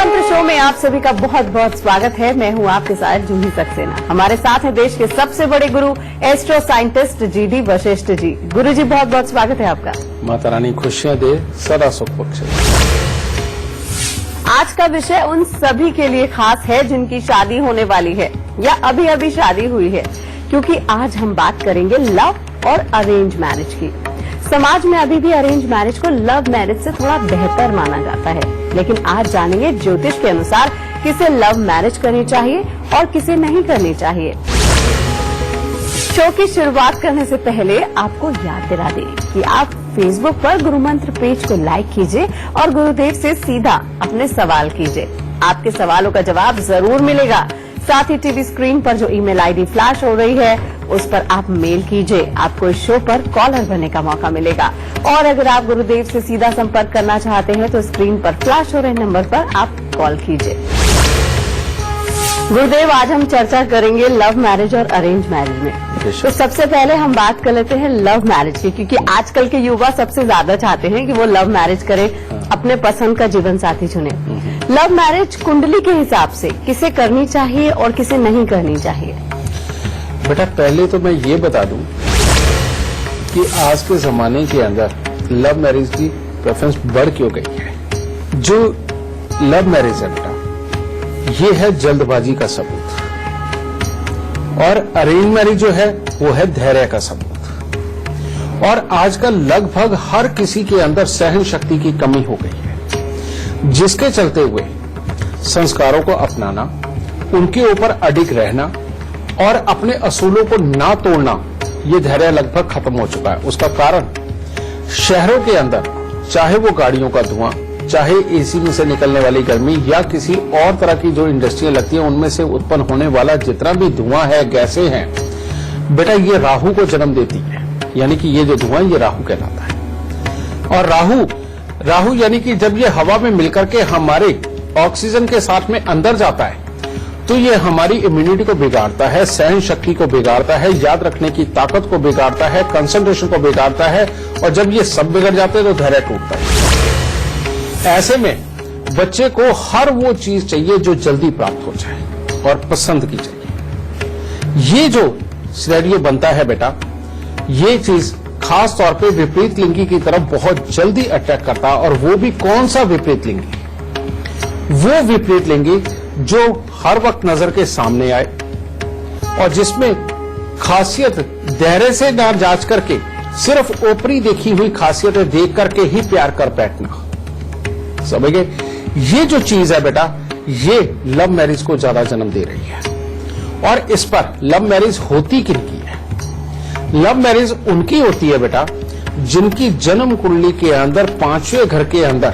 मंत्र शो में आप सभी का बहुत बहुत स्वागत है। मैं हूं आपके साथ जूही सक्सेना। हमारे साथ हैं देश के सबसे बड़े गुरु astro scientist GD Vashishtha ji. गुरु जी बहुत बहुत स्वागत है आपका। माता रानी खुशियां दे, सदा सुख बख्शे। आज का विषय उन सभी के लिए खास है जिनकी शादी होने वाली है या अभी अभी शादी हुई है, क्योंकि आज हम बात करेंगे लव और अरेंज मैरिज की। समाज में अभी भी अरेंज मैरिज को लव मैरिज से थोड़ा बेहतर माना जाता है, लेकिन आज जानेंगे ज्योतिष के अनुसार किसे लव मैरिज करनी चाहिए और किसे नहीं करनी चाहिए। शो की शुरुआत करने से पहले आपको याद दिला दें कि आप फेसबुक पर गुरु मंत्र पेज को लाइक कीजिए और गुरुदेव से सीधा अपने सवाल कीजिए। आपके सवालों का जवाब जरूर मिलेगा। साथ ही टीवी स्क्रीन पर जो ईमेल आईडी फ्लैश हो रही है उस पर आप मेल कीजिए। आपको इस शो पर कॉलर बनने का मौका मिलेगा। और अगर आप गुरुदेव से सीधा संपर्क करना चाहते हैं तो स्क्रीन पर फ्लैश हो रहे नंबर पर आप कॉल कीजिए। गुरुदेव, आज हम चर्चा करेंगे लव मैरिज और अरेंज मैरिज में। तो सबसे पहले हम बात कर लेते हैं लव मैरिज की, क्योंकि आजकल के युवा सबसे ज्यादा चाहते हैं कि वो लव मैरिज करें, अपने पसंद का जीवन साथी चुने। लव मैरिज कुंडली के हिसाब से किसे करनी चाहिए और किसे नहीं करनी चाहिए? बेटा, पहले तो मैं ये बता दूं कि आज के जमाने के अंदर लव मैरिज की प्रेफरेंस बढ़ क्यों गई है। जो लव मैरिज है बेटा, ये है जल्दबाजी का सबूत, और अरेंज मैरिज जो है वो है धैर्य का सबूत। और आजकल लगभग हर किसी के अंदर सहन शक्ति की कमी हो गई है, जिसके चलते हुए संस्कारों को अपनाना, उनके ऊपर अडिग रहना और अपने असूलों को ना तोड़ना, ये धैर्य लगभग खत्म हो चुका है। उसका कारण शहरों के अंदर चाहे वो गाड़ियों का धुआं, चाहे एसी में से निकलने वाली गर्मी या किसी और तरह की जो इंडस्ट्रियां लगती हैं उनमें से उत्पन्न होने वाला जितना भी धुआं है, गैसें हैं, बेटा ये राहु को जन्म देती है। यानी कि ये जो धुआं ये राहु कहलाता है। और राहु यानी कि जब ये हवा में मिलकर के हमारे ऑक्सीजन के साथ में अंदर जाता है तो ये हमारी इम्यूनिटी को बिगाड़ता है, सहन शक्ति को बिगाड़ता है, याद रखने की ताकत को बिगाड़ता है, कंसंट्रेशन को बिगाड़ता है। और जब ये सब बिगड़ जाते हैं तो धैर्य टूटता है। ऐसे में बच्चे को हर वो चीज चाहिए जो जल्दी प्राप्त हो जाए और पसंद की चाहिए। ये जो सिनेरियो बनता है बेटा, ये चीज खास तौर पे विपरीत लिंगी की तरफ बहुत जल्दी अटैक करता है। और वो भी कौन सा विपरीत लिंगी? वो विपरीत लिंगी जो हर वक्त नजर के सामने आए और जिसमें खासियत धैर्य से ना जांच करके सिर्फ ऊपरी देखी हुई खासियतें देख करके ही प्यार कर बैठना। समझ गए? ये जो चीज है बेटा, ये लव मैरिज को ज्यादा जन्म दे रही है। और इस पर लव मैरिज होती किनकी है? लव मैरिज उनकी होती है बेटा जिनकी जन्म कुंडली के अंदर पांचवें घर के अंदर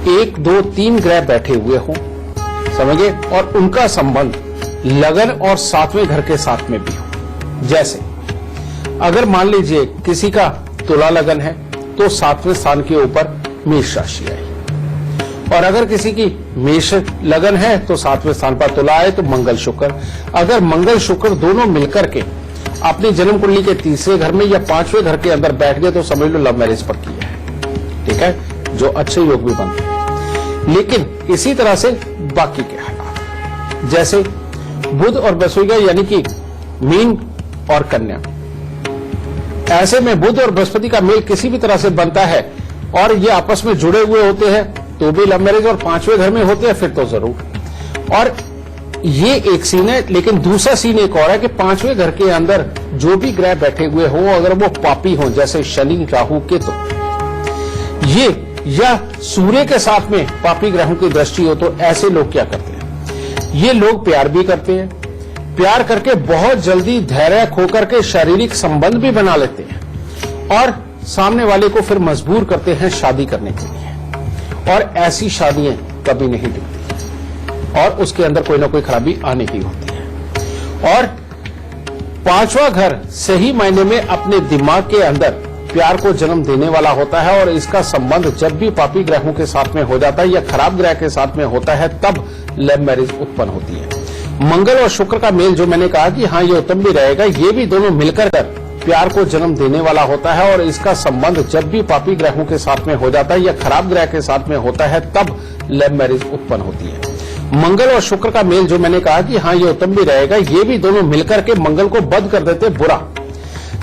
1, 2, 3 ग्रह बैठे हुए हों, समझे, और उनका संबंध लगन और 7वें घर के साथ में भी हो। जैसे अगर मान लीजिए किसी का तुला लगन है तो 7वें स्थान के ऊपर मेष राशि आई, और अगर किसी की मेष लगन है तो 7वें स्थान पर तुला आए तो मंगल शुक्र। अगर मंगल शुक्र दोनों मिलकर के अपनी जन्म कुंडली के 3रे घर में या 5वें घर के अंदर बैठ गए तो समझ लो लव मैरिज पक्की है। ठीक है, जो अच्छे योग भी बनते हैं। लेकिन इसी तरह से बाकी के हालात, जैसे बुध और बृहस्पति यानी कि मीन और कन्या, ऐसे में बुध और बृहस्पति का मेल किसी भी तरह से बनता है और ये आपस में जुड़े हुए होते हैं तो भी लव मैरिज, और 5वें घर में होते हैं फिर तो जरूर। और ये एक सीन है, लेकिन दूसरा सीन एक और है कि 5वें घर के अंदर जो भी ग्रह बैठे हुए हो, अगर वो पापी हो, जैसे शनि, राहु, केतु, ये या सूर्य के साथ में पापी ग्रहों की दृष्टि हो, तो ऐसे लोग क्या करते हैं? ये लोग प्यार भी करते हैं, प्यार करके बहुत जल्दी धैर्य खोकर के शारीरिक संबंध भी बना लेते हैं और सामने वाले को फिर मजबूर करते हैं शादी करने के लिए। और ऐसी शादियां कभी नहीं टिकती और उसके अंदर कोई ना कोई खराबी आने की होती है। और 5वां घर सही मायने में अपने दिमाग के अंदर प्यार को जन्म देने वाला होता है, और इसका संबंध जब भी पापी ग्रहों के साथ में हो जाता है या खराब ग्रह के साथ में होता है तब लव मैरिज उत्पन्न होती है। मंगल और शुक्र का मेल जो मैंने कहा कि हाँ ये उत्तम भी रहेगा, ये भी दोनों मिलकर प्यार को जन्म देने वाला होता है, और इसका संबंध जब भी पापी ग्रहों के साथ में हो जाता है या खराब ग्रह के साथ में होता है तब लव मैरिज उत्पन्न होती है। मंगल और शुक्र का मेल जो मैंने कहा कि हाँ ये उत्तम भी रहेगा, ये भी दोनों मिलकर के मंगल को बद कर देते बुरा।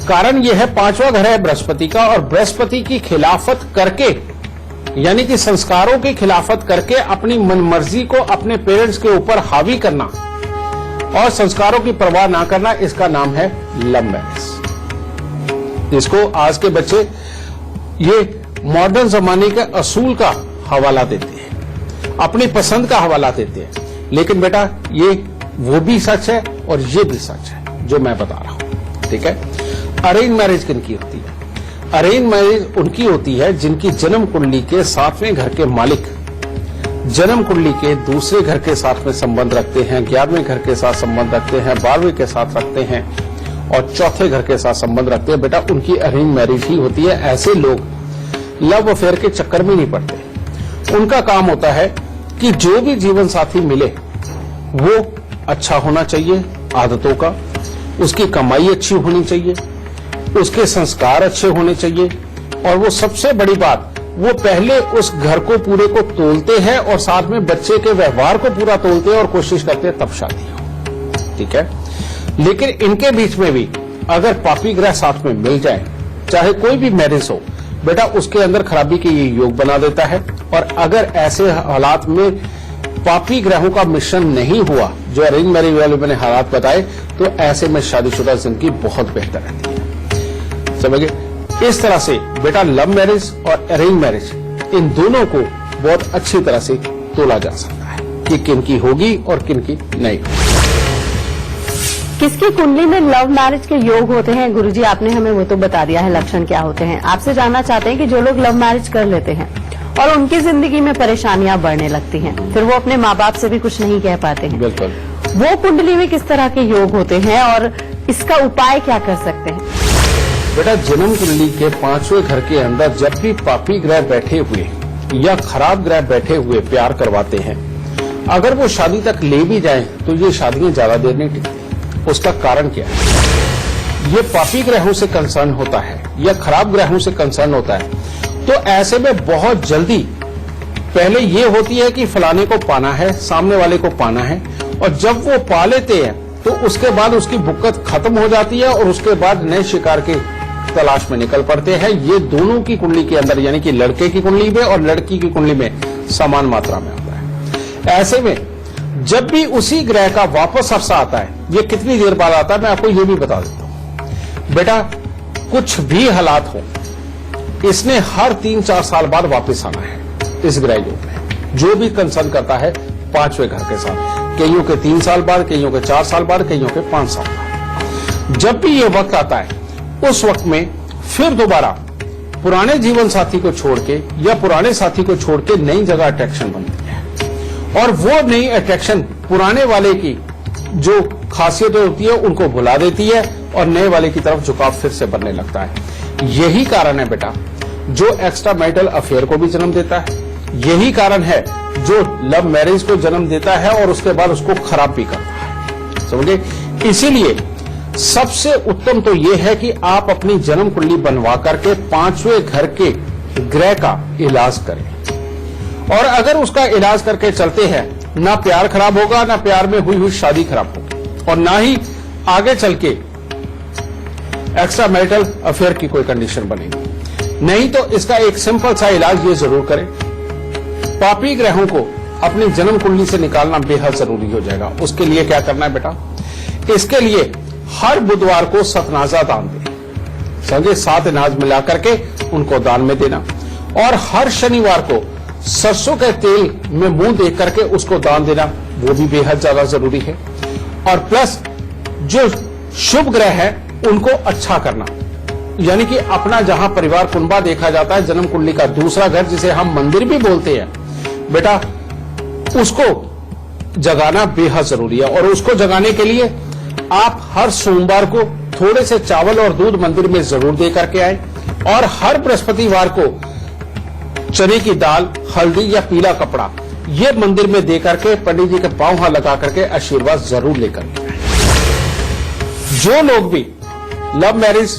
कारण ये है 5वां घर है बृहस्पति का, और बृहस्पति की खिलाफत करके यानी कि संस्कारों की खिलाफत करके अपनी मनमर्जी को अपने पेरेंट्स के ऊपर हावी करना और संस्कारों की परवाह ना करना, इसका नाम है लव मैरिज। इसको आज के बच्चे ये मॉडर्न जमाने के असूल का हवाला देते हैं, अपनी पसंद का हवाला देते हैं, लेकिन बेटा ये वो भी सच है और ये भी सच है जो मैं बता रहा हूं। ठीक है। अरेंज मैरिज किनकी होती है? अरेंज मैरिज उनकी होती है जिनकी जन्म कुंडली के 7वें घर के मालिक जन्म कुंडली के दूसरे घर के साथ में संबंध रखते हैं, 11वें घर के साथ संबंध रखते हैं, 12वें के साथ रखते हैं और चौथे घर के साथ संबंध रखते हैं। बेटा उनकी अरेंज मैरिज ही होती है। ऐसे लोग लव अफेयर के चक्कर में नहीं पड़ते। उनका काम होता है कि जो भी जीवन साथी मिले वो अच्छा होना चाहिए, आदतों का, उसकी कमाई अच्छी होनी चाहिए, उसके संस्कार अच्छे होने चाहिए, और वो सबसे बड़ी बात, वो पहले उस घर को पूरे को तोलते हैं और साथ में बच्चे के व्यवहार को पूरा तोलते हैं और कोशिश करते हैं तब शादी हो। ठीक है। लेकिन इनके बीच में भी अगर पापी ग्रह साथ में मिल जाए, चाहे कोई भी मैरिज हो, बेटा उसके अंदर खराबी के ये योग बना देता है। और अगर ऐसे हालात में पापी ग्रहों का मिश्रण नहीं हुआ, जो अरेंज मैरिज वाले मैंने हालात बताए, तो ऐसे में शादीशुदा जिंदगी बहुत बेहतर रहती है। समझिए, इस तरह से बेटा लव मैरिज और अरेंज मैरिज इन दोनों को बहुत अच्छी तरह से तोला जा सकता है कि किनकी होगी और किनकी नहीं होगी। किसकी कुंडली में लव मैरिज के योग होते हैं? गुरुजी आपने हमें वो तो बता दिया है, लक्षण क्या होते हैं। आपसे जानना चाहते हैं कि जो लोग लव मैरिज कर लेते हैं और उनकी जिंदगी में परेशानियां बढ़ने लगती हैं, फिर वो अपने माँ बाप से भी कुछ नहीं कह पाते हैं, बिल्कुल, वो कुंडली में किस तरह के योग होते हैं और इसका उपाय क्या कर सकते हैं? बेटा जन्म कुंडली के 5वें घर के अंदर जब भी पापी ग्रह बैठे हुए या खराब ग्रह बैठे हुए प्यार करवाते हैं, अगर वो शादी तक ले भी जाएं तो ये शादियां ज्यादा देर नहीं टिकती। उसका कारण क्या है? ये पापी ग्रहों से कंसर्न होता है या खराब ग्रहों से कंसर्न होता है। तो ऐसे में बहुत जल्दी पहले ये होती है कि फलाने को पाना है, सामने वाले को पाना है, और जब वो पा लेते हैं तो उसके बाद उसकी बुक्कत खत्म हो जाती है और उसके बाद नए शिकार के तलाश में निकल पड़ते हैं। ये दोनों की कुंडली के अंदर यानी कि लड़के की कुंडली में और लड़की की कुंडली में समान मात्रा में होता है। ऐसे में जब भी उसी ग्रह का वापस अवसर आता है, ये कितनी देर बाद आता है मैं आपको ये भी बता देता हूं। बेटा कुछ भी हालात हो, इसने हर 3-4 साल बाद वापस आना है इस ग्रह योग में, जो भी कंसर्न करता है 5वें घर के साथ। कईयों के 3 साल बाद, कईयों के 4 साल बाद, कईयों के 5 साल बाद। जब भी ये वक्त आता है उस वक्त में फिर दोबारा पुराने जीवन साथी को छोड़ के या पुराने साथी को छोड़ के नई जगह अट्रैक्शन बनती है, और वो नई अट्रैक्शन पुराने वाले की जो खासियतें होती है उनको भुला देती है और नए वाले की तरफ झुकाव फिर से बनने लगता है। यही कारण है बेटा जो एक्स्ट्रा मैरिटल अफेयर को भी जन्म देता है, यही कारण है जो लव मैरिज को जन्म देता है और उसके बाद उसको खराब भी करता है। समझे? इसीलिए सबसे उत्तम तो यह है कि आप अपनी जन्म कुंडली बनवा करके 5वें घर के ग्रह का इलाज करें, और अगर उसका इलाज करके चलते हैं, ना प्यार खराब होगा, ना प्यार में हुई शादी खराब होगी, और ना ही आगे चल के एक्स्ट्रा मैरिटल अफेयर की कोई कंडीशन बनेगी। नहीं तो इसका एक सिंपल सा इलाज ये जरूर करें, पापी ग्रहों को अपनी जन्म कुंडली से निकालना बेहद जरूरी हो जाएगा। उसके लिए क्या करना है बेटा? इसके लिए हर बुधवार को सतनाजा दान दें, समझे? 7 अनाज मिला करके उनको दान में देना, और हर शनिवार को सरसों के तेल में मुंह देख करके उसको दान देना, वो भी बेहद ज्यादा जरूरी है। और प्लस जो शुभ ग्रह है उनको अच्छा करना, यानी कि अपना जहां परिवार कुंबा देखा जाता है, जन्म कुंडली का दूसरा घर जिसे हम मंदिर भी बोलते हैं, बेटा उसको जगाना बेहद जरूरी है। और उसको जगाने के लिए आप हर सोमवार को थोड़े से चावल और दूध मंदिर में जरूर दे करके आए, और हर बृहस्पतिवार को चने की दाल, हल्दी या पीला कपड़ा ये मंदिर में दे करके पंडित जी के पांव हाथ लगा करके आशीर्वाद जरूर लेकर के आए। जो लोग भी लव मैरिज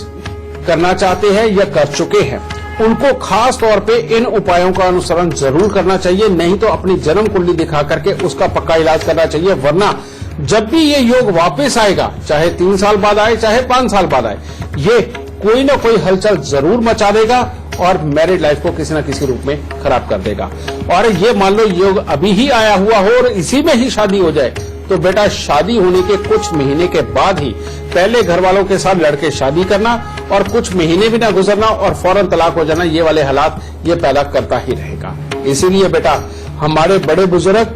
करना चाहते हैं या कर चुके हैं उनको खास तौर पे इन उपायों का अनुसरण जरूर करना चाहिए, नहीं तो अपनी जन्म कुंडली दिखा करके उसका पक्का इलाज करना चाहिए। वरना जब भी ये योग वापस आएगा, चाहे 3 साल बाद आए चाहे 5 साल बाद आए, ये कोई ना कोई हलचल जरूर मचा देगा और मैरिड लाइफ को किसी न किसी रूप में खराब कर देगा। और ये मान लो योग अभी ही आया हुआ हो और इसी में ही शादी हो जाए, तो बेटा शादी होने के कुछ महीने के बाद ही पहले घर वालों के साथ लड़के शादी करना और कुछ महीने भी ना गुजरना और फौरन तलाक हो जाना, ये वाले हालात ये पैदा करता ही रहेगा। इसीलिए बेटा हमारे बड़े बुजुर्ग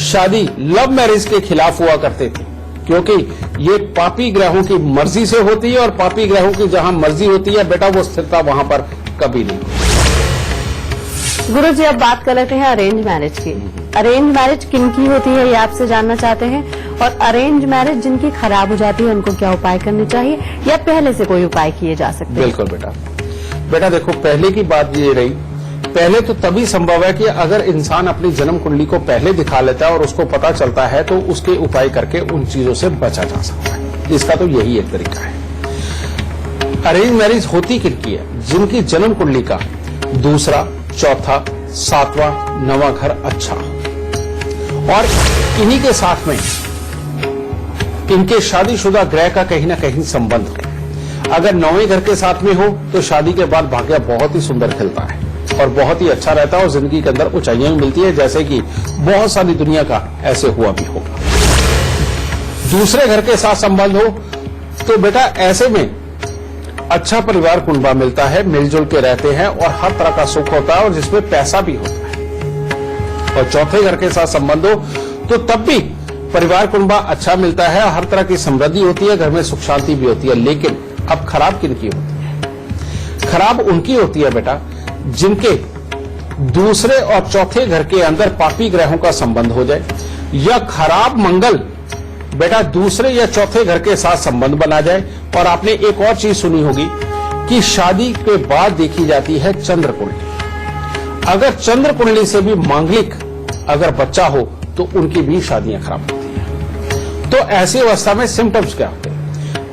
शादी लव मैरिज के खिलाफ हुआ करते थे, क्योंकि ये पापी ग्रहों की मर्जी से होती है और पापी ग्रहों की जहां मर्जी होती है बेटा वो स्थिरता वहां पर कभी नहीं होती। गुरुजी अब बात कर लेते हैं अरेंज मैरिज की। अरेंज मैरिज किनकी होती है ये आपसे जानना चाहते हैं, और अरेंज मैरिज जिनकी खराब हो जाती है उनको क्या उपाय करने चाहिए या पहले से कोई उपाय किए जा सकते हैं? बिल्कुल बेटा देखो पहले की बात ये रही, पहले तो तभी संभव है कि अगर इंसान अपनी जन्म कुंडली को पहले दिखा लेता है और उसको पता चलता है तो उसके उपाय करके उन चीजों से बचा जा सकता है। इसका तो यही एक तरीका है। अरेंज मैरिज होती किनकी है? जिनकी जन्म कुंडली का दूसरा, चौथा, 7वां, 9वां घर अच्छा हो और इन्हीं के साथ में इनके शादीशुदा ग्रह का कहीं ना कहीं संबंध हो। अगर 9वें घर के साथ में हो तो शादी के बाद भाग्य बहुत ही सुंदर खिलता है और बहुत ही अच्छा रहता है और जिंदगी के अंदर ऊंचाइयां भी मिलती है, जैसे कि बहुत सारी दुनिया का ऐसे हुआ भी होगा। दूसरे घर के साथ संबंध हो तो बेटा ऐसे में अच्छा परिवार कुनबा मिलता है, मिलजुल के रहते हैं और हर तरह का सुख होता है और जिसमें पैसा भी होता है। और चौथे घर के साथ संबंध हो तो तब भी परिवार कुनबा अच्छा मिलता है, हर तरह की समृद्धि होती है, घर में सुख शांति भी होती है। लेकिन अब खराब किनकी होती है? खराब उनकी होती है बेटा जिनके दूसरे और चौथे घर के अंदर पापी ग्रहों का संबंध हो जाए, या खराब मंगल बेटा दूसरे या चौथे घर के साथ संबंध बना जाए। और आपने एक और चीज सुनी होगी कि शादी के बाद देखी जाती है चंद्र कुंडली। अगर चंद्र कुंडली से भी मांगलिक अगर बच्चा हो तो उनकी भी शादियां खराब होती हैं। तो ऐसी अवस्था में सिम्टम्स क्या होते हैं?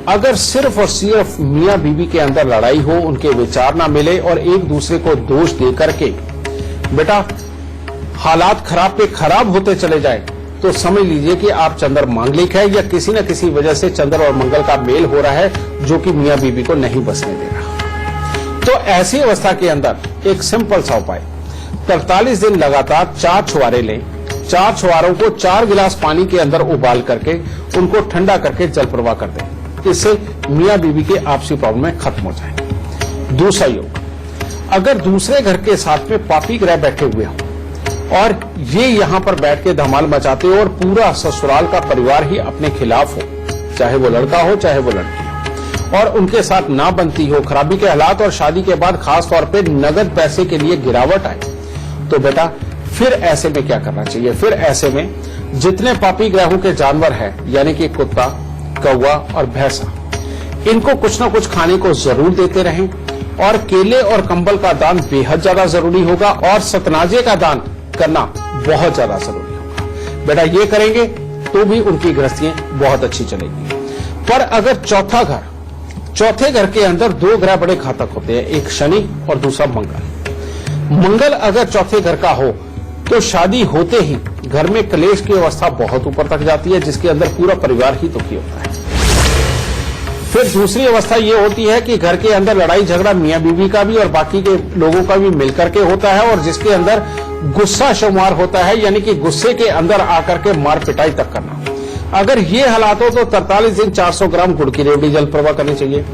अगर सिर्फ और सिर्फ मियां बीवी के अंदर लड़ाई हो, उनके विचार ना मिले और एक दूसरे को दोष दे करके बेटा हालात खराब पे खराब होते चले जाए, तो समझ लीजिए कि आप चंद्र मांगलिक है या किसी न किसी वजह से चंद्र और मंगल का मेल हो रहा है जो कि मियां बीवी को नहीं बसने दे रहा। तो ऐसी अवस्था के अंदर एक सिंपल सा उपाय, 43 दिन लगातार 4 छुआरे लें। 4 छुआरों को 4 गिलास पानी के अंदर उबाल करके उनको ठंडा करके जल प्रवाह कर दें। इससे मियां बीवी के आपसी प्रॉब्लम खत्म हो जाए। दूसरा योग, अगर दूसरे घर के साथ में पापी ग्रह बैठे हुए हों और ये यहां पर बैठ के धमाल मचाते हो और पूरा ससुराल का परिवार ही अपने खिलाफ हो, चाहे वो लड़का हो चाहे वो लड़की हो, और उनके साथ ना बनती हो, खराबी के हालात और शादी के बाद खास तौर पे नगद पैसे के लिए गिरावट आए, तो बेटा फिर ऐसे में क्या करना चाहिए? फिर ऐसे में जितने पापी ग्रहों के जानवर हैं, यानी कि कुत्ता, कौवा और भैंसा, इनको कुछ ना कुछ खाने को जरूर देते रहें। और केले और कंबल का दान बेहद ज्यादा जरूरी होगा और सतनाजे का दान करना बहुत ज्यादा जरूरी होगा। बेटा ये करेंगे तो भी उनकी गृहस्थियां बहुत अच्छी चलेगी। पर अगर चौथे घर के अंदर 2 ग्रह बड़े घातक होते हैं, एक शनि और दूसरा मंगल। मंगल अगर चौथे घर का हो तो शादी होते ही घर में कलेश की अवस्था बहुत ऊपर तक जाती है, जिसके अंदर पूरा परिवार ही दुखी होता है। फिर दूसरी अवस्था ये होती है कि घर के अंदर लड़ाई झगड़ा मियां बीवी का भी और बाकी के लोगों का भी मिलकर के होता है, और जिसके अंदर गुस्सा शुमार होता है, यानी कि गुस्से के अंदर आकर के मार पिटाई तक करना। अगर ये हालात हो तो 43 दिन 400 ग्राम गुड़ की रेवड़ी जल प्रवाह करनी चाहिए।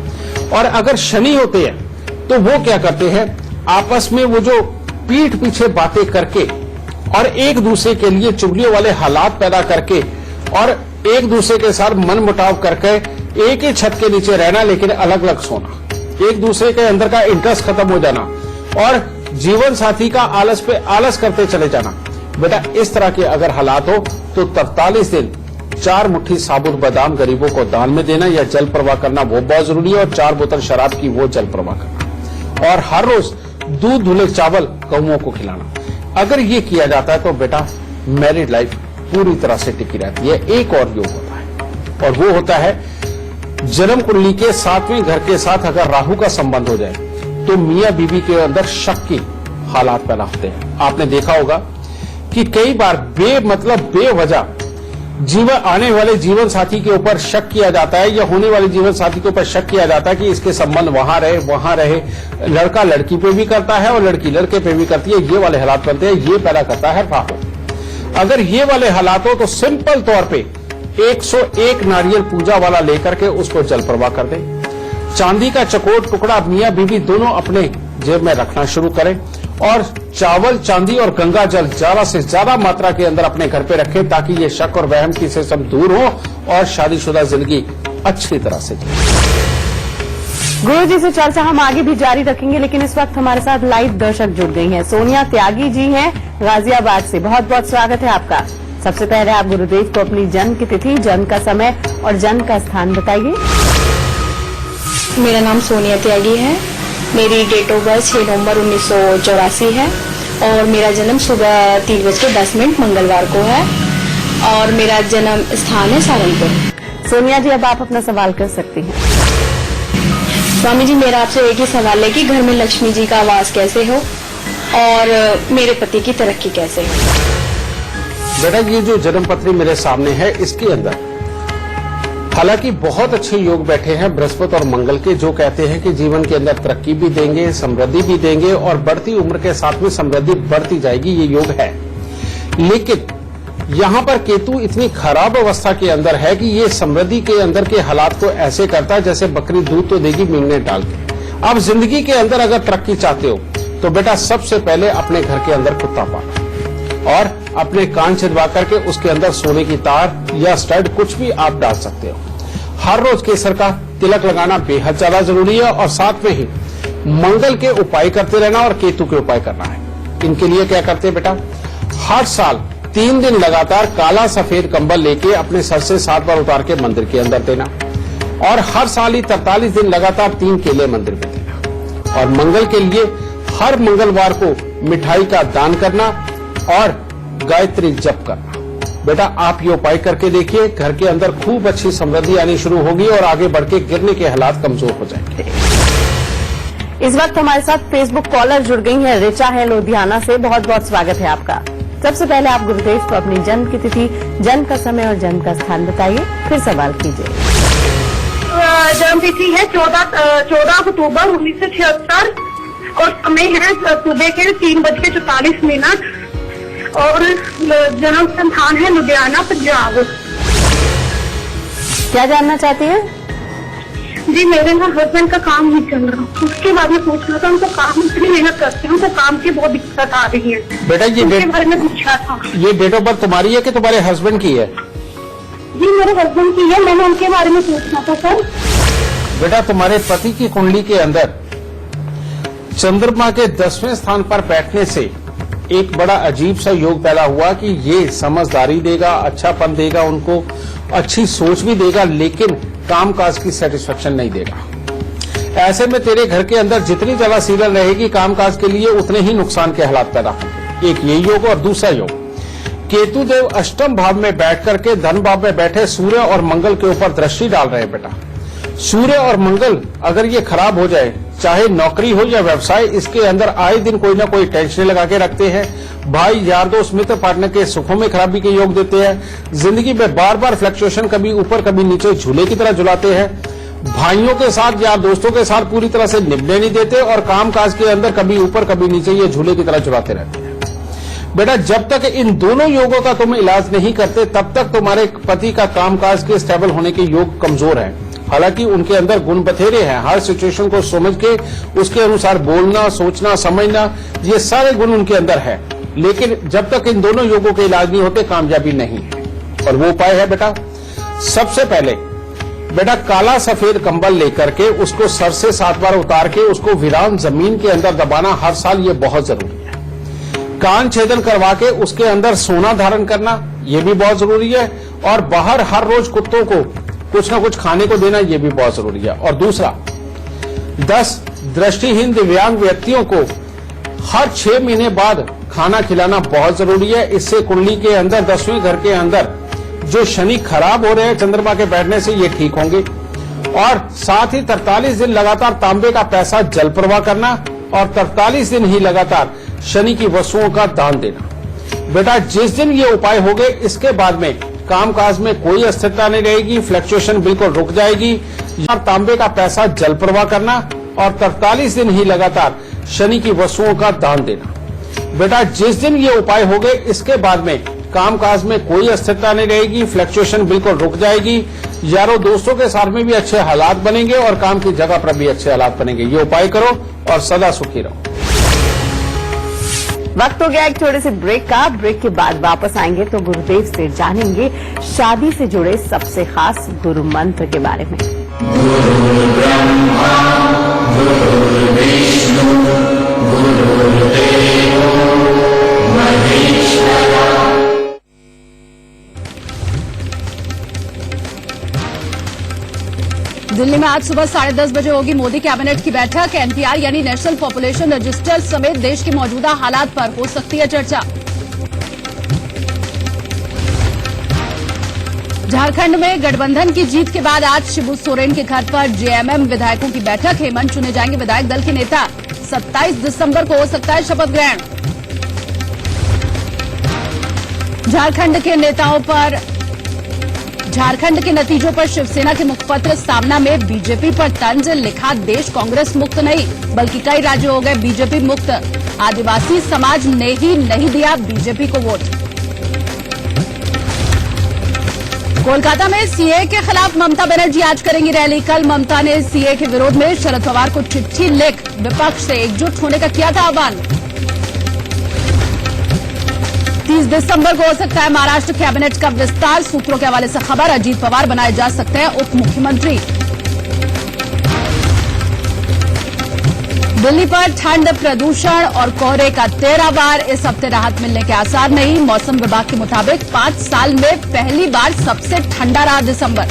और अगर शनि होते हैं तो वो क्या करते हैं, आपस में वो जो पीठ पीछे बातें करके और एक दूसरे के लिए चुगलियों वाले हालात पैदा करके और एक दूसरे के साथ मन मुटाव करके एक ही छत के नीचे रहना लेकिन अलग अलग सोना, एक दूसरे के अंदर का इंटरेस्ट खत्म हो जाना और जीवन साथी का आलस पे आलस करते चले जाना। बेटा इस तरह के अगर हालात हो तो 43 दिन 4 मुट्ठी साबुत बादाम गरीबों को दान में देना या जल प्रवाह करना वो बहुत जरूरी है, और 4 बोतल शराब की वो जल प्रवाह करना, और हर रोज दूध धुले चावल गौओं को खिलाना। अगर ये किया जाता है तो बेटा मैरिड लाइफ पूरी तरह से टिकी रहती है। एक और योग होता है और वो होता है जन्म कुंडली के 7वें घर के साथ अगर राहु का संबंध हो जाए तो मियां बीवी के अंदर शक की हालात पैदा होते हैं। आपने देखा होगा कि कई बार बेवजह आने वाले जीवन साथी के ऊपर शक किया जाता है, या होने वाले जीवन साथी के ऊपर शक किया जाता है कि इसके संबंध वहां रहे। लड़का लड़की पे भी करता है और लड़की लड़के पे भी करती है। ये वाले हालात बनते हैं, ये पैदा करता है राहु। अगर ये वाले हालात हो तो सिंपल तौर पे 101 नारियल पूजा वाला लेकर के उसको जल प्रवाह कर दें। चांदी का चकोर टुकड़ा मियां बीवी दोनों अपने जेब में रखना शुरू करें और चावल, चांदी और गंगा जल ज्यादा से ज्यादा मात्रा के अंदर अपने घर पे रखें, ताकि ये शक और वहम की से सब दूर हो और शादीशुदा जिंदगी अच्छी तरह से जिए। गुरु जी से चर्चा हम आगे भी जारी रखेंगे, लेकिन इस वक्त हमारे साथ लाइव दर्शक जुड़ गई हैं। सोनिया त्यागी जी हैं गाजियाबाद से, बहुत बहुत स्वागत है आपका। सबसे पहले आप गुरुदेव को अपनी जन्म की तिथि, जन्म का समय और जन्म का स्थान बताइए। मेरा नाम सोनिया त्यागी है। मेरी डेट ऑफ बर्थ 6 नवंबर 1984 है और मेरा जन्म सुबह 3:10 मंगलवार को है और मेरा जन्म स्थान है सहारनपुर। सोनिया जी, अब आप अपना सवाल कर सकती हैं। स्वामी जी, मेरा आपसे एक ही सवाल है कि घर में लक्ष्मी जी का वास कैसे हो और मेरे पति की तरक्की कैसे हो। बेटा, ये जो जन्म पत्री मेरे सामने है, इसके अंदर हालांकि बहुत अच्छे योग बैठे हैं बृहस्पति और मंगल के, जो कहते हैं कि जीवन के अंदर तरक्की भी देंगे, समृद्धि भी देंगे और बढ़ती उम्र के साथ में समृद्धि बढ़ती जाएगी, ये योग है। लेकिन यहाँ पर केतु इतनी खराब अवस्था के अंदर है कि ये समृद्धि के अंदर के हालात को ऐसे करता है जैसे बकरी दूध तो देगी मींगने डाल के। अब जिंदगी के अंदर अगर तरक्की चाहते हो तो बेटा सबसे पहले अपने घर के अंदर कुत्ता पालो और अपने कान छिदवा करके उसके अंदर सोने की तार या स्टड कुछ भी आप डाल सकते हो। हर रोज केसर का तिलक लगाना बेहद ज्यादा जरूरी है और साथ में ही मंगल के उपाय करते रहना और केतु के उपाय करना है। इनके लिए क्या करते हैं बेटा, हर साल 3 दिन लगातार काला सफेद कंबल लेके अपने सर से 7 बार उतार के मंदिर के अंदर देना और हर साल ही 43 दिन लगातार 3 केले मंदिर में देना। और मंगल के लिए हर मंगलवार को मिठाई का दान करना और गायत्री जप करना। बेटा, आप ये उपाय करके देखिए, घर के अंदर खूब अच्छी समृद्धि आनी शुरू होगी और आगे बढ़ के गिरने के हालात कमजोर हो जाएंगे। इस वक्त हमारे साथ फेसबुक कॉलर जुड़ गई हैं, रिचा है लुधियाना से, बहुत बहुत स्वागत है आपका। सबसे पहले आप गुरुदेव को अपनी जन्म की तिथि, जन्म का समय और जन्म का स्थान बताइए, फिर सवाल कीजिए। जन्म तिथि है 14 अक्टूबर 1976 और समय है सुबह के 3:44 और जन्म स्थान है लुधियाना, पंजाब। क्या जानना चाहती हैं? जी, मेरे ना हस्बैंड का काम नहीं चल रहा, उसके बारे में पूछना था। उनको काम, इतनी मेहनत करते हैं, उनको काम की बहुत दिक्कत आ रही है। बेटा, ये बारे में पूछा था। ये डेट ऑफ बर्थ तुम्हारी है कि तुम्हारे हस्बैंड की है? जी, मेरे हस्बैंड की है, मैंने उनके बारे में पूछना था सर। बेटा, तुम्हारे पति की कुंडली के अंदर चंद्रमा के 10वें स्थान पर बैठने से एक बड़ा अजीब सा योग पैदा हुआ कि ये समझदारी देगा, अच्छापन देगा, उनको अच्छी सोच भी देगा, लेकिन कामकाज की सेटिस्फेक्शन नहीं देगा। ऐसे में तेरे घर के अंदर जितनी ज्यादा सीरियल रहेगी कामकाज के लिए, उतने ही नुकसान के हालात पैदा होंगे। एक ये योग और दूसरा योग, केतु देव अष्टम भाव में बैठ करके धन भाव में बैठे सूर्य और मंगल के ऊपर दृष्टि डाल रहे हैं। बेटा, सूर्य और मंगल अगर ये खराब हो जाए, चाहे नौकरी हो या व्यवसाय, इसके अंदर आए दिन कोई ना कोई टेंशन लगा के रखते हैं। भाई, यार, दोस्त, मित्र, पार्टनर के सुखों में खराबी के योग देते हैं। जिंदगी में बार बार फ्लक्चुएशन, कभी ऊपर कभी नीचे, झूले की तरह झुलाते हैं। भाइयों के साथ या दोस्तों के साथ पूरी तरह से निभने नहीं देते और कामकाज के अंदर कभी ऊपर कभी नीचे ये झूले की तरह झुलाते रहते हैं। बेटा, जब तक इन दोनों योगों का तुम इलाज नहीं करते तब तक तुम्हारे पति का कामकाज के स्टेबल होने के योग कमजोर हैं। हालांकि उनके अंदर गुण बथेरे हैं, हर सिचुएशन को समझ के उसके अनुसार बोलना, सोचना, समझना, ये सारे गुण उनके अंदर है। लेकिन जब तक इन दोनों योगों के इलाज नहीं होते कामयाबी नहीं है। और वो उपाय है बेटा, सबसे पहले बेटा काला सफेद कंबल लेकर के उसको सर से 7 बार उतार के उसको वीरान जमीन के अंदर दबाना हर साल, ये बहुत जरूरी है। कान छेदन करवा के उसके अंदर सोना धारण करना, ये भी बहुत जरूरी है। और बाहर हर रोज कुत्तों को कुछ ना कुछ खाने को देना, ये भी बहुत जरूरी है। और दूसरा, 10 दृष्टिहीन दिव्यांग व्यक्तियों को हर 6 महीने बाद खाना खिलाना बहुत जरूरी है। इससे कुंडली के अंदर 10वें घर के अंदर जो शनि खराब हो रहे हैं चंद्रमा के बैठने से, ये ठीक होंगे। और साथ ही 43 दिन लगातार तांबे का पैसा जल प्रवाह करना और 43 दिन ही लगातार शनि की वस्तुओं का दान देना। बेटा जिस दिन ये उपाय हो गए इसके बाद में कामकाज में कोई अस्थिरता नहीं रहेगी, फ्लक्चुएशन बिल्कुल रुक जाएगी। तांबे का पैसा जल प्रवाह करना और 43 दिन ही लगातार शनि की वस्तुओं का दान देना। बेटा जिस दिन ये उपाय हो गए इसके बाद में कामकाज में कोई अस्थिरता नहीं रहेगी, फ्लक्चुएशन बिल्कुल रुक जाएगी। यारों दोस्तों के साथ में भी अच्छे हालात बनेंगे और काम की जगह पर भी अच्छे हालात बनेंगे। ये उपाय करो और सदा सुखी रहो। वक्त हो गया एक छोटे से ब्रेक का। ब्रेक के बाद वापस आएंगे तो गुरुदेव से जानेंगे शादी से जुड़े सबसे खास गुरु मंत्र के बारे में। दिल्ली में आज सुबह 10:30 बजे होगी मोदी कैबिनेट की बैठक। एनपीआर यानी नेशनल पॉपुलेशन रजिस्टर समेत देश के मौजूदा हालात पर हो सकती है चर्चा। झारखंड में गठबंधन की जीत के बाद आज शिबू सोरेन के घर पर जेएमएम विधायकों की बैठक। हेमंत चुने जाएंगे विधायक दल के नेता। 27 दिसंबर को हो सकता है शपथ ग्रहण। झारखंड के नतीजों पर शिवसेना के मुखपत्र सामना में बीजेपी पर तंज। लिखा देश कांग्रेस मुक्त नहीं बल्कि कई राज्य हो गए बीजेपी मुक्त। आदिवासी समाज ने ही नहीं दिया बीजेपी को वोट। कोलकाता में सीए के खिलाफ ममता बनर्जी आज करेंगी रैली। कल ममता ने सीए के विरोध में शरद पवार को चिट्ठी लिख विपक्ष से एकजुट होने का किया था आह्वान। 30 दिसंबर को हो सकता है महाराष्ट्र कैबिनेट का विस्तार। सूत्रों के हवाले से खबर अजीत पवार बनाए जा सकते हैं उप मुख्यमंत्री। दिल्ली पर ठंड, प्रदूषण और कोहरे का 13 बार। इस हफ्ते राहत मिलने के आसार नहीं। मौसम विभाग के मुताबिक 5 साल में पहली बार सबसे ठंडा रहा दिसंबर।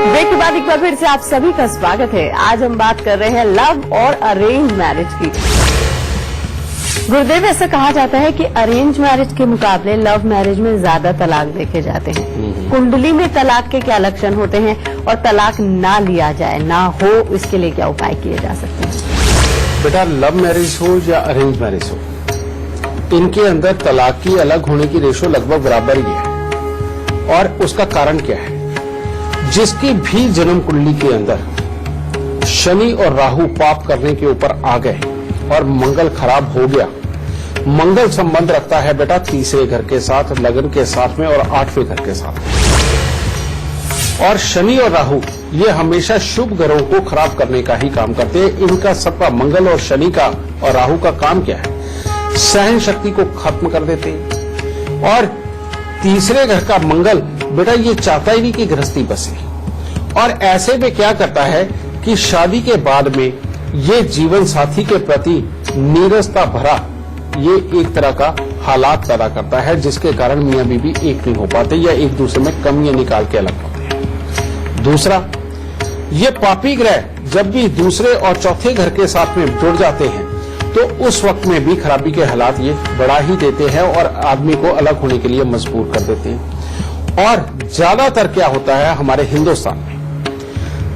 ब्रेक के बाद एक बार फिर से आप सभी का स्वागत है। आज हम बात कर रहे हैं लव और अरेंज मैरिज की। गुरुदेव ऐसा कहा जाता है कि अरेंज मैरिज के मुकाबले लव मैरिज में ज्यादा तलाक देखे जाते हैं। कुंडली में तलाक के क्या लक्षण होते हैं और तलाक ना लिया जाए, ना हो, इसके लिए क्या उपाय किए जा सकते हैं? बेटा लव मैरिज हो या अरेंज मैरिज हो, इनके अंदर तलाक की अलग होने की रेशो लगभग बराबर ही है। और उसका कारण क्या है? जिसकी भी जन्म कुंडली के अंदर शनि और राहु पाप करने के ऊपर आ गए और मंगल खराब हो गया। मंगल संबंध रखता है बेटा तीसरे घर के साथ, लगन के साथ में और 8वें घर के साथ। और शनि और राहु ये हमेशा शुभ ग्रहों को खराब करने का ही काम करते हैं। इनका सबका मंगल और शनि का और राहु का काम क्या है? सहन शक्ति को खत्म कर देते हैं। और तीसरे घर का मंगल बेटा ये चाहता ही नहीं कि गृहस्थी बसे। और ऐसे में क्या करता है कि शादी के बाद में ये जीवन साथी के प्रति नीरसता भरा ये एक तरह का हालात पैदा करता है, जिसके कारण मियां बीवी एक नहीं हो पाते या एक दूसरे में कमियां निकाल के अलग होते हैं। दूसरा, ये पापी ग्रह जब भी दूसरे और चौथे घर के साथ में जुड़ जाते हैं तो उस वक्त में भी खराबी के हालात ये बढ़ा ही देते हैं और आदमी को अलग होने के लिए मजबूर कर देते हैं। और ज्यादातर क्या होता है हमारे हिंदुस्तान में,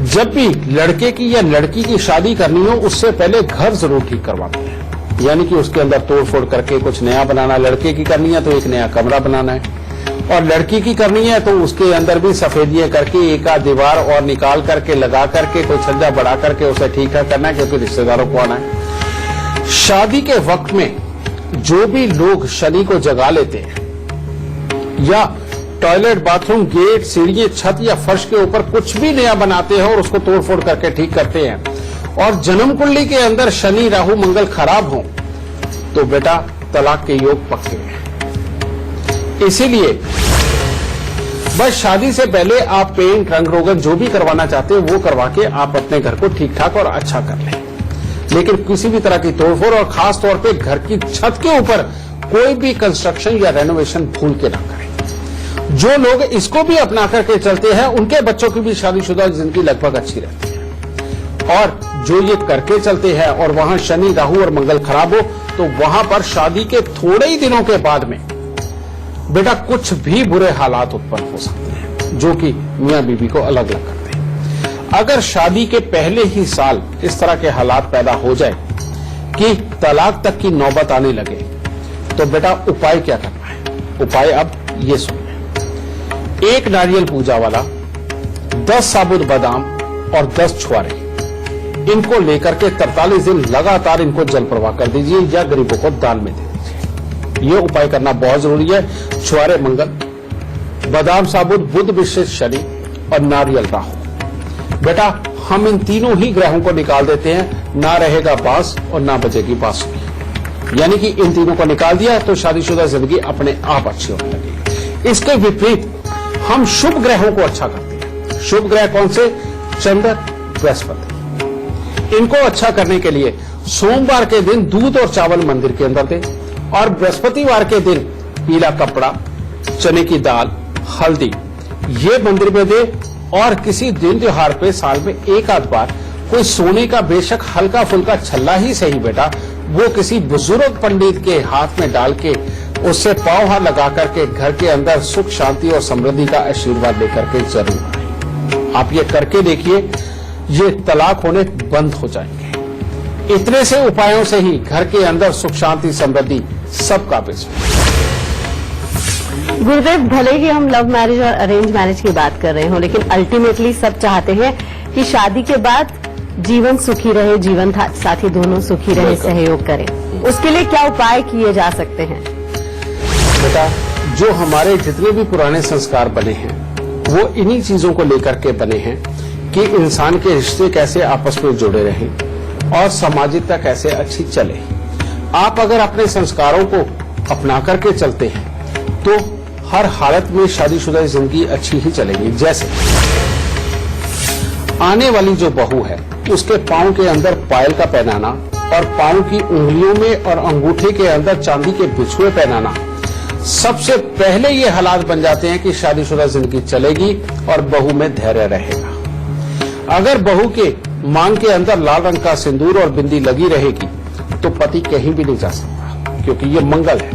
जब भी लड़के की या लड़की की शादी करनी हो उससे पहले घर जरूर ठीक करवाते हैं। यानी कि उसके अंदर तोड़फोड़ करके कुछ नया बनाना। लड़के की करनी है तो एक नया कमरा बनाना है, और लड़की की करनी है तो उसके अंदर भी सफेदियां करके एक आध दीवार और निकाल करके लगा करके कोई छज्जा बढ़ा करके उसे ठीक ठाक करना है, क्योंकि रिश्तेदारों को आना है। शादी के वक्त में जो भी लोग शनि को जगा लेते हैं या टॉयलेट, बाथरूम, गेट, सीढ़ियां, छत या फर्श के ऊपर कुछ भी नया बनाते हैं और उसको तोड़फोड़ करके ठीक करते हैं, और जन्म कुंडली के अंदर शनि राहु मंगल खराब हो तो बेटा तलाक के योग पक्के हैं। इसीलिए बस शादी से पहले आप पेंट, रंग रोगन जो भी करवाना चाहते हैं वो करवा के आप अपने घर को ठीक ठाक और अच्छा कर लें। लेकिन किसी भी तरह की तोड़फोड़ और खास तौर पे घर की छत के ऊपर कोई भी कंस्ट्रक्शन या रेनोवेशन भूल के ना करें। जो लोग इसको भी अपना करके चलते हैं उनके बच्चों की भी शादीशुदा जिंदगी लगभग अच्छी रहती है। और जो ये करके चलते हैं और वहां शनि राहु और मंगल खराब हो तो वहां पर शादी के थोड़े ही दिनों के बाद में बेटा कुछ भी बुरे हालात उत्पन्न हो सकते हैं जो कि मियां बीवी को अलग अलग करते हैं। अगर शादी के पहले ही साल इस तरह के हालात पैदा हो जाए कि तलाक तक की नौबत आने लगे तो बेटा उपाय क्या करना है? उपाय अब ये सुनिए। 1 नारियल पूजा वाला, 10 साबुत बादाम और 10 छुआरे, इनको लेकर के 43 दिन लगातार इनको जल प्रवाह कर दीजिए या गरीबों को दान में दे दीजिए। ये उपाय करना बहुत जरूरी है। छुआरे मंगल, बादाम साबुत बुध विशेष शनि और नारियल राहु। बेटा हम इन तीनों ही ग्रहों को निकाल देते हैं, ना रहेगा बांस और ना बजेगी बांसुरी। यानी कि इन तीनों को निकाल दिया तो शादीशुदा जिंदगी अपने आप अच्छी होने लगेगी। इसके विपरीत हम शुभ ग्रहों को अच्छा करते हैं। शुभ ग्रह कौन से? चंद्र, बृहस्पति। इनको अच्छा करने के लिए सोमवार के दिन दूध और चावल मंदिर के अंदर दें और बृहस्पतिवार के दिन पीला कपड़ा, चने की दाल, हल्दी ये मंदिर में दे। और किसी दिन त्योहार पे साल में एक आध बार कोई सोने का बेशक हल्का फुल्का छल्ला ही सही बेटा वो किसी बुजुर्ग पंडित के हाथ में डाल के उससे पांव हाथ लगा करके घर के अंदर सुख शांति और समृद्धि का आशीर्वाद लेकर के जरूर आए। आप ये करके देखिए, ये तलाक होने बंद हो जाएंगे। इतने से उपायों से ही घर के अंदर सुख शांति समृद्धि सब काबिज है। गुरुदेव, भले ही हम लव मैरिज और अरेंज मैरिज की बात कर रहे हो लेकिन अल्टीमेटली सब चाहते हैं कि शादी के बाद जीवन सुखी रहे, जीवन साथी दोनों सुखी रहे, सहयोग करें। उसके लिए क्या उपाय किए जा सकते हैं? बेटा जो हमारे जितने भी पुराने संस्कार बने हैं वो इन्हीं चीजों को लेकर के बने हैं कि इंसान के रिश्ते कैसे आपस में जुड़े रहें और सामाजिकता कैसे अच्छी चले। आप अगर अपने संस्कारों को अपना करके चलते हैं तो हर हालत में शादीशुदा जिंदगी अच्छी ही चलेगी। जैसे आने वाली जो बहू है उसके पांव के अंदर पायल का पहनाना और पांव की उंगलियों में और अंगूठे के अंदर चांदी के बिछुए पहनाना, सबसे पहले ये हालात बन जाते हैं कि शादीशुदा जिंदगी चलेगी और बहू में धैर्य रहेगा। अगर बहू के मांग के अंदर लाल रंग का सिंदूर और बिंदी लगी रहेगी तो पति कहीं भी नहीं जा सकता क्योंकि ये मंगल है।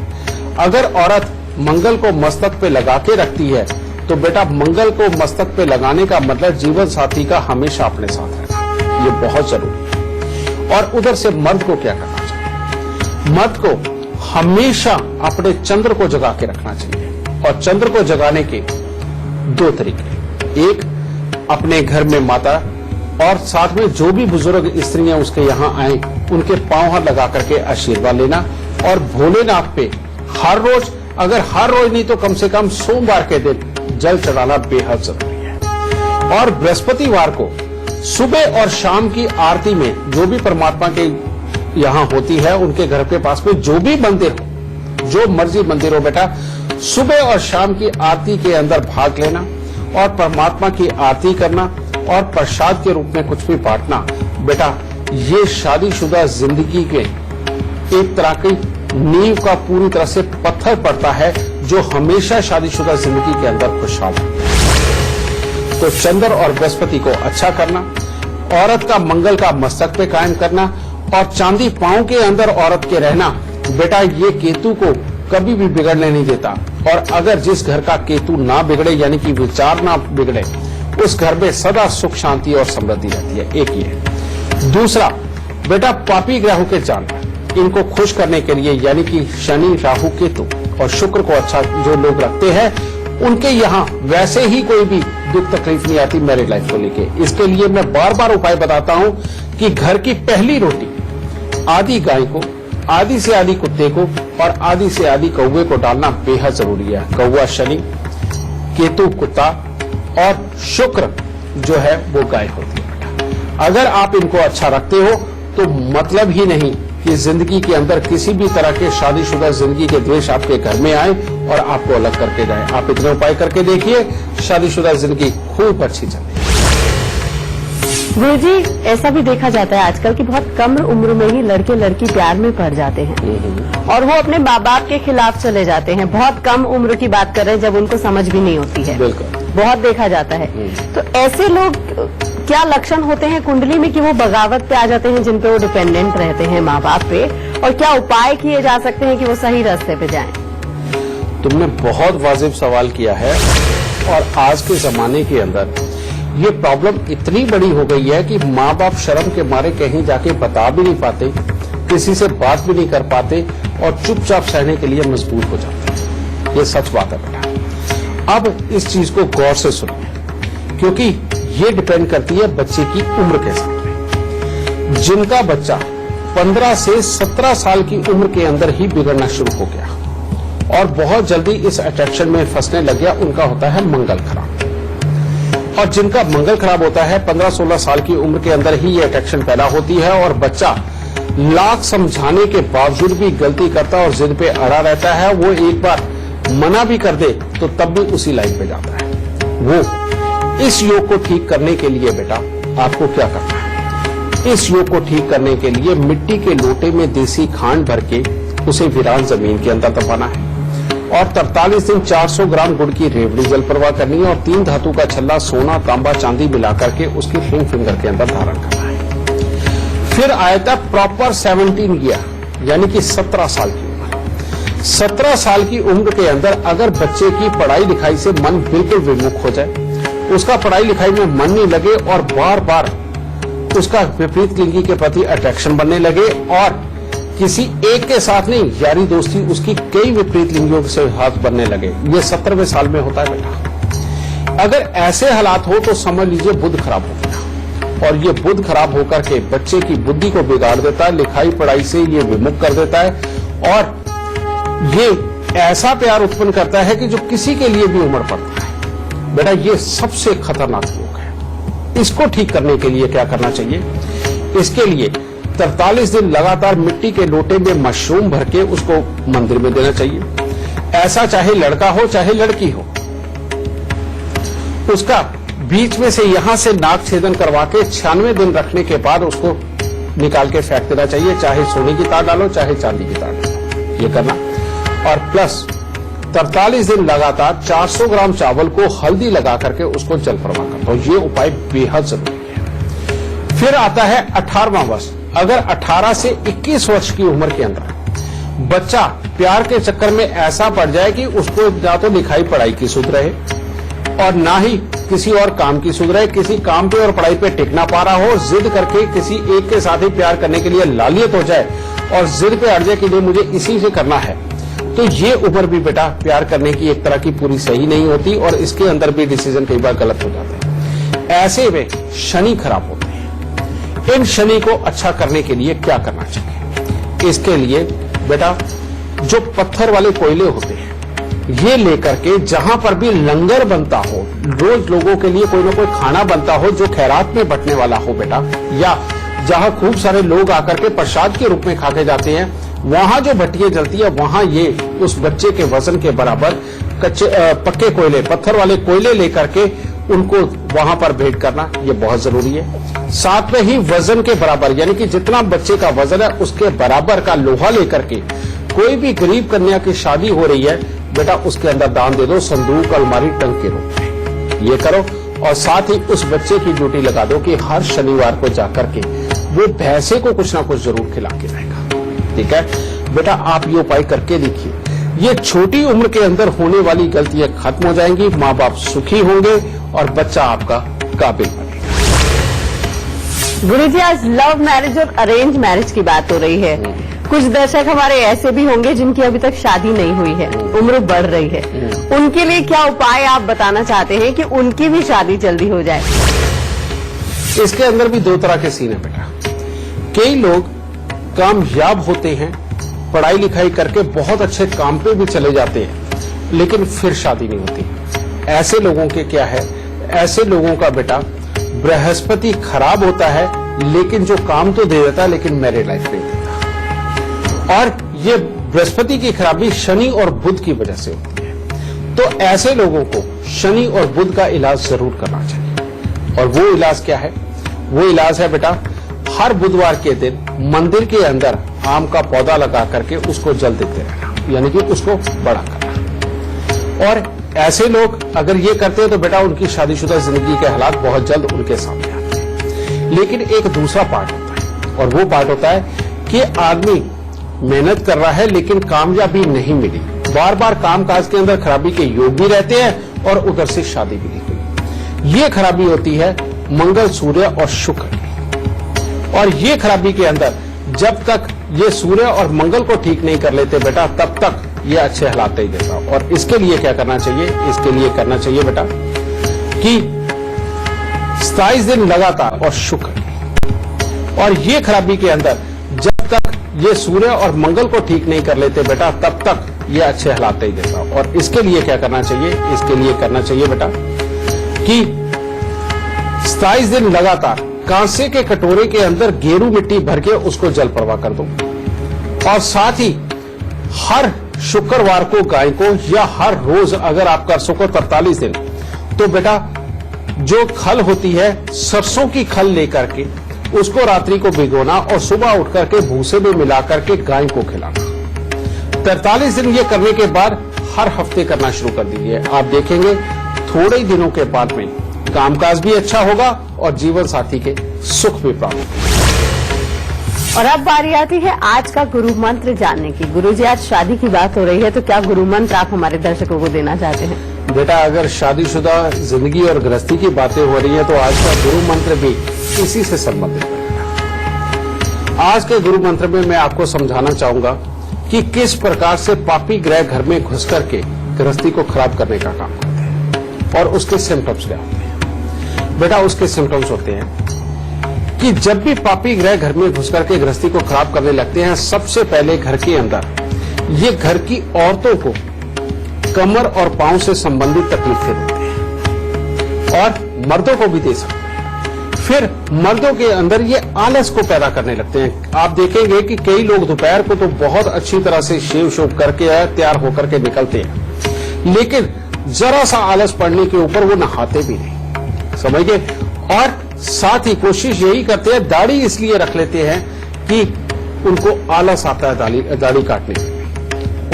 अगर औरत मंगल को मस्तक पे लगा के रखती है तो बेटा मंगल को मस्तक पे लगाने का मतलब जीवन साथी का हमेशा अपने साथ रहना, ये बहुत जरूरी है। और उधर से मर्द को क्या करना चाहिए? मर्द को हमेशा अपने चंद्र को जगा के रखना चाहिए और चंद्र को जगाने के 2 तरीके। एक, अपने घर में माता और साथ में जो भी बुजुर्ग स्त्रियां उसके यहाँ आए उनके पांव हाथ लगा करके आशीर्वाद लेना और भोलेनाथ पे हर रोज, अगर हर रोज नहीं तो कम से कम सोमवार के दिन जल चढ़ाना बेहद जरूरी है। और बृहस्पतिवार को सुबह और शाम की आरती में जो भी परमात्मा के यहाँ होती है उनके घर के पास में जो भी मंदिर हो, जो मर्जी मंदिर हो बेटा, सुबह और शाम की आरती के अंदर भाग लेना और परमात्मा की आरती करना और प्रसाद के रूप में कुछ भी बांटना। बेटा ये शादीशुदा जिंदगी के एक तरह की नींव का पूरी तरह से पत्थर पड़ता है जो हमेशा शादीशुदा जिंदगी के अंदर खुशहाल है। तो चंद्र और बृहस्पति को अच्छा करना, औरत का मंगल का मस्तक पे कायम करना और चांदी पांव के अंदर औरत के रहना, बेटा ये केतु को कभी भी बिगड़ने नहीं देता। और अगर जिस घर का केतु ना बिगड़े यानी कि विचार ना बिगड़े उस घर में सदा सुख शांति और समृद्धि रहती है। एक ये। दूसरा, बेटा पापी ग्रहों के जानवर इनको खुश करने के लिए यानी कि शनि, राहु, केतु और शुक्र को अच्छा जो लोग रखते हैं उनके यहाँ वैसे ही कोई भी दुख तकलीफ नहीं आती मैरिड लाइफ को लेके। इसके लिए मैं बार बार उपाय बताता हूँ कि घर की पहली रोटी आधी गाय को, आधी से आधी कुत्ते को और आधी से आधी कौवे को डालना बेहद जरूरी है। कौवा शनि, केतु कुत्ता और शुक्र जो है वो गाय होती है। अगर आप इनको अच्छा रखते हो तो मतलब ही नहीं कि जिंदगी के अंदर किसी भी तरह के शादीशुदा जिंदगी के द्वेष आपके घर में आए और आपको अलग करके जाए। आप इतने उपाय करके देखिए, शादीशुदा जिंदगी खूब अच्छी चले। गुरुजी, ऐसा भी देखा जाता है आजकल कि बहुत कम उम्र में ही लड़के लड़की प्यार में पड़ जाते हैं और वो अपने माँ बाप के खिलाफ चले जाते हैं। बहुत कम उम्र की बात कर रहे हैं जब उनको समझ भी नहीं होती है। बिल्कुल, बहुत देखा जाता है। तो ऐसे लोग क्या लक्षण होते हैं कुंडली में कि वो बगावत पे आ जाते हैं, जिन पे वो डिपेंडेंट रहते हैं माँ बाप पे, और क्या उपाय किए जा सकते हैं कि वो सही रास्ते पे जाएं? तुमने बहुत वाजिब सवाल किया है। और आज के जमाने के अंदर ये प्रॉब्लम इतनी बड़ी हो गई है कि माँ बाप शर्म के मारे कहीं जाके बता भी नहीं पाते, किसी से बात भी नहीं कर पाते और चुपचाप सहने के लिए मजबूर हो जाते हैं। ये सच बात है बेटा। अब इस चीज को गौर से सुनिए, क्योंकि ये डिपेंड करती है बच्चे की उम्र के साथ में। जिनका बच्चा 15 से 17 साल की उम्र के अंदर ही बिगड़ना शुरू हो गया और बहुत जल्दी इस अट्रैक्शन में फंसने लग गया, उनका होता है मंगल खराब। और जिनका मंगल खराब होता है 15-16 साल की उम्र के अंदर ही ये अट्रैक्शन पैदा होती है और बच्चा लाख समझाने के बावजूद भी गलती करता और जिद पे अड़ा रहता है। वो एक बार मना भी कर दे तो तब भी उसी लाइन पे जाता है। वो इस योग को ठीक करने के लिए बेटा आपको क्या करना है? इस योग को ठीक करने के लिए मिट्टी के लोटे में देसी खांड भर के उसे वीरान जमीन के अंदर दबाना है और 43 दिन 400 ग्राम गुड़ की रेवड़ी जल प्रवाह करनी है और 3 धातु का छल्ला सोना, तांबा, चांदी मिलाकर के उसकी रिंग फिंगर के अंदर धारण करना है। फिर आया था प्रॉपर 17 ईयर, यानी कि 17 साल की उम्र। 17 साल की उम्र के अंदर अगर बच्चे की पढ़ाई लिखाई से मन बिल्कुल विमुख हो जाए, उसका पढ़ाई लिखाई में मन नहीं लगे और बार बार उसका विपरीत लिंगी के प्रति अट्रैक्शन बनने लगे और किसी एक के साथ नहीं, यारी दोस्ती उसकी कई विपरीत लिंगियों से हाथ बनने लगे, ये 17वें साल में होता है बेटा। अगर ऐसे हालात हो तो समझ लीजिए बुध खराब हो गया और ये बुध खराब होकर के बच्चे की बुद्धि को बिगाड़ देता है, लिखाई पढ़ाई से ये विमुख कर देता है और ये ऐसा प्यार उत्पन्न करता है कि जो किसी के लिए भी उमड़ पड़ता है। बेटा ये सबसे खतरनाक योग है। इसको ठीक करने के लिए क्या करना चाहिए? इसके लिए 43 दिन लगातार मिट्टी के लोटे में मशरूम भर के उसको मंदिर में देना चाहिए। ऐसा चाहे लड़का हो चाहे लड़की हो, उसका बीच में से यहां से नाक छेदन करवा के 96 दिन रखने के बाद उसको निकाल के फेंक देना चाहिए। चाहे सोने की तार डालो चाहे चांदी की तार डालो, ये करना। और प्लस 43 दिन लगातार 400 ग्राम चावल को हल्दी लगा करके उसको जल प्रवाह करता हूं। ये उपाय बेहद जरूरी है। फिर आता है 18वां वर्ष। अगर 18 से 21 वर्ष की उम्र के अंदर बच्चा प्यार के चक्कर में ऐसा पड़ जाए कि उसको ना तो लिखाई पढ़ाई की सुध रहे और ना ही किसी और काम की सुध रहे, किसी काम पे और पढ़ाई पे टिक ना पा रहा हो, जिद करके किसी एक के साथ ही प्यार करने के लिए लालियत हो जाए और जिद पे अड़ जाए कि नहीं मुझे इसी से करना है, तो ये उम्र भी बेटा प्यार करने की एक तरह की पूरी सही नहीं होती और इसके अंदर भी डिसीजन कई बार गलत हो जाते हैं। ऐसे में शनि खराब होते हैं। इन शनि को अच्छा करने के लिए क्या करना चाहिए? इसके लिए बेटा जो पत्थर वाले कोयले होते हैं ये लेकर के जहां पर भी लंगर बनता हो, रोज लोगों के लिए कोई ना कोई खाना बनता हो जो खैरात में बंटने वाला हो बेटा, या जहां खूब सारे लोग आकर के प्रसाद के रूप में खा के जाते हैं, वहां जो भट्टियां जलती है वहां ये उस बच्चे के वजन के बराबर पक्के कोयले, पत्थर वाले कोयले लेकर के उनको वहां पर भेंट करना ये बहुत जरूरी है। साथ में ही वजन के बराबर, यानी कि जितना बच्चे का वजन है उसके बराबर का लोहा लेकर के कोई भी गरीब कन्या की शादी हो रही है बेटा उसके अंदर दान दे दो, संदूक अलमारी टंग के रूप में ये करो। और साथ ही उस बच्चे की ड्यूटी लगा दो कि हर शनिवार को जाकर के वो भैंसे को कुछ ना कुछ जरूर खिला के रहेगा। ठीक है बेटा, आप ये उपाय करके देखिए, ये छोटी उम्र के अंदर होने वाली गलतियां खत्म हो जाएंगी, माँ बाप सुखी होंगे और बच्चा आपका काबिल बनेगा। गुरुजी आज लव मैरिज और अरेंज मैरिज की बात हो रही है। कुछ दर्शक हमारे ऐसे भी होंगे जिनकी अभी तक शादी नहीं हुई है, उम्र बढ़ रही है, उनके लिए क्या उपाय आप बताना चाहते हैं कि उनकी भी शादी जल्दी हो जाए? इसके अंदर भी दो तरह के सीन है बेटा। कई लोग कामयाब होते हैं, पढ़ाई लिखाई करके बहुत अच्छे काम पे भी चले जाते हैं, लेकिन फिर शादी नहीं होती। ऐसे लोगों के क्या है, ऐसे लोगों का बेटा बृहस्पति खराब होता है, लेकिन जो काम तो दे देता है लेकिन मैरिड लाइफ नहीं देता। और ये बृहस्पति की खराबी शनि और बुध की वजह से होती है। तो ऐसे लोगों को शनि और बुध का इलाज जरूर करना चाहिए। और वो इलाज क्या है? वो इलाज है बेटा हर बुधवार के दिन मंदिर के अंदर आम का पौधा लगा करके उसको जल देते रहना, यानी कि उसको बड़ा करना। और ऐसे लोग अगर ये करते हैं तो बेटा उनकी शादीशुदा जिंदगी के हालात बहुत जल्द उनके सामने आते हैं। लेकिन एक दूसरा पार्ट होता है, और वो पार्ट होता है कि आदमी मेहनत कर रहा है लेकिन कामयाबी नहीं मिली, बार बार कामकाज के अंदर खराबी के योग भी रहते हैं और उधर से शादी भी नहीं हुई। ये खराबी होती है मंगल, सूर्य और शुक्र की। और ये खराबी के अंदर जब तक ये सूर्य और मंगल को ठीक नहीं कर लेते बेटा, तब तक ये अच्छे हालात नहीं देता। और इसके लिए क्या करना चाहिए? इसके लिए करना चाहिए बेटा कि 27 दिन लगातार और शुक्र की। और ये खराबी के अंदर जब तक ये सूर्य और मंगल को ठीक नहीं कर लेते बेटा, तब तक ये अच्छे हालात नहीं देता। और इसके लिए क्या करना चाहिए? इसके लिए करना चाहिए बेटा कि 27 दिन लगातार कांसे के कटोरे के अंदर गेरू मिट्टी भर के उसको जल प्रवाह कर दो। और साथ ही हर शुक्रवार को गाय को, या हर रोज अगर आप कर सको 43 दिन, तो बेटा जो खल होती है सरसों की खल लेकर के उसको रात्रि को भिगोना और सुबह उठ करके भूसे में मिला करके गाय को खिलाना। 43 दिन ये करने के बाद हर हफ्ते करना शुरू कर दीजिए। आप देखेंगे थोड़े ही दिनों के बाद में कामकाज भी अच्छा होगा और जीवन साथी के सुख भी प्राप्त होगा। और अब बारी आती है आज का गुरु मंत्र जानने की। गुरुजी, आज शादी की बात हो रही है, तो क्या गुरु मंत्र आप हमारे दर्शकों को देना चाहते हैं? बेटा, अगर शादीशुदा जिंदगी और गृहस्थी की बातें हो रही है तो आज का गुरु मंत्र भी इसी से संबंधित है। आज के गुरु मंत्र में मैं आपको समझाना चाहूंगा कि किस प्रकार से पापी ग्रह घर में घुस करके गृहस्थी को खराब करने का काम करते हैं और उसके सिम्टम्स क्या होते हैं। बेटा, उसके सिम्टम्स होते हैं कि जब भी पापी ग्रह घर में घुस करके गृहस्थी को खराब करने लगते हैं, सबसे पहले घर के अंदर ये घर की औरतों को कमर और पांव से संबंधित तकलीफें देते हैं और मर्दों को भी दे सकते हैं। फिर मर्दों के अंदर ये आलस को पैदा करने लगते हैं। आप देखेंगे कि कई लोग दोपहर को तो बहुत अच्छी तरह से शेव शोव करके तैयार होकर के निकलते हैं, लेकिन जरा सा आलस पड़ने के ऊपर वो नहाते भी नहीं, समझ गए। और साथ ही कोशिश यही करते हैं, दाढ़ी इसलिए रख लेते हैं कि उनको आलस आता है दाढ़ी काटने के लिए,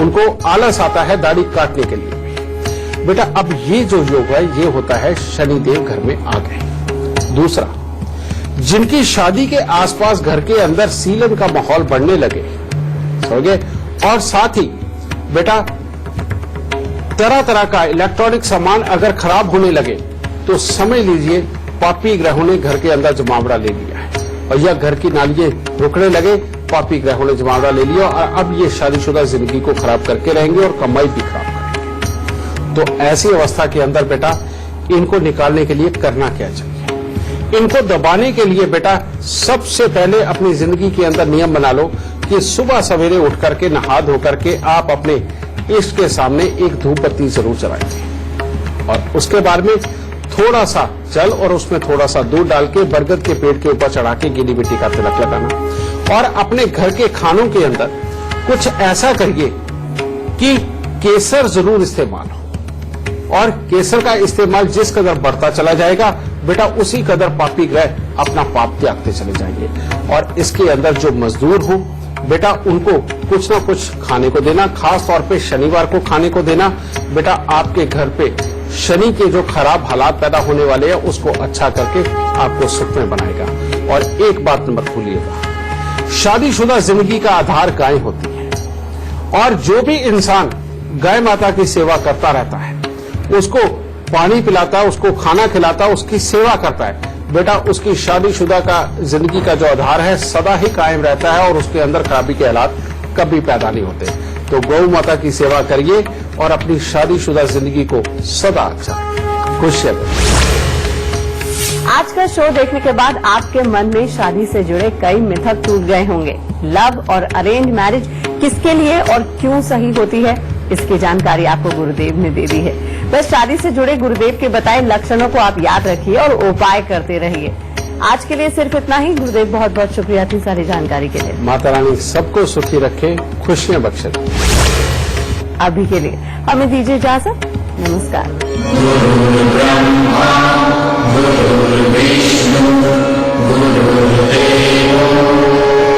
उनको आलस आता है दाढ़ी काटने के लिए। बेटा, अब ये जो योग है ये होता है शनिदेव घर में आ गए। दूसरा, जिनकी शादी के आसपास घर के अंदर सीलन का माहौल बढ़ने लगे, समझे, और साथ ही बेटा तरह तरह का इलेक्ट्रॉनिक सामान अगर खराब होने लगे तो समझ लीजिए पापी ग्रहों ने घर के अंदर जमावड़ा ले लिया है, और यह घर की नालियां रुकने लगे, पापी ग्रहों ने जमावड़ा ले लिया और अब ये शादीशुदा जिंदगी को खराब करके रहेंगे और कमाई भी खराब करेंगे। तो ऐसी अवस्था के अंदर बेटा इनको निकालने के लिए करना क्या चाहिए? इनको दबाने के लिए बेटा सबसे पहले अपनी जिंदगी के अंदर नियम बना लो कि सुबह सवेरे उठ करके नहा धो करके आप अपने इष्ट के सामने एक धूप बत्ती जरूर जलाएंगे और उसके बाद में थोड़ा सा जल और उसमें थोड़ा सा दूध डाल के बरगद के पेड़ के ऊपर चढ़ा के गीली मिट्टी का तिलक लगाना और अपने घर के खानों के अंदर कुछ ऐसा करिए कि केसर जरूर इस्तेमाल हो, और केसर का इस्तेमाल जिस कदर बढ़ता चला जाएगा बेटा उसी कदर पापी ग्रह अपना पाप त्यागते चले जाएंगे। और इसके अंदर जो मजदूर हो बेटा उनको कुछ ना कुछ खाने को देना, खास तौर पे शनिवार को खाने को देना। बेटा आपके घर पे शनि के जो खराब हालात पैदा होने वाले हैं उसको अच्छा करके आपको सुख में बनाएगा। और एक बात मत भूलिएगा, शादीशुदा जिंदगी का आधार गाय होती है और जो भी इंसान गाय माता की सेवा करता रहता है, उसको पानी पिलाता है, उसको खाना खिलाता है, उसकी सेवा करता है, बेटा उसकी शादीशुदा का जिंदगी का जो आधार है सदा ही कायम रहता है और उसके अंदर खराबी के हालात कभी पैदा नहीं होते। तो गौ माता की सेवा करिए और अपनी शादीशुदा जिंदगी को सदा अच्छा खुशियां दें। आज का शो देखने के बाद आपके मन में शादी से जुड़े कई मिथक टूट गए होंगे। लव और अरेंज मैरिज किसके लिए और क्यों सही होती है, इसकी जानकारी आपको गुरुदेव ने दे दी है। बस शादी से जुड़े गुरुदेव के बताए लक्षणों को आप याद रखिए और उपाय करते रहिए। आज के लिए सिर्फ इतना ही। गुरुदेव बहुत बहुत शुक्रिया इतनी सारी जानकारी के लिए। माता रानी सबको सुखी रखे, खुशियां बख्शे। अभी के लिए हमें दीजिए इजाजत। नमस्कार। गुरु ब्रह्मा गुरु विष्णु गुरु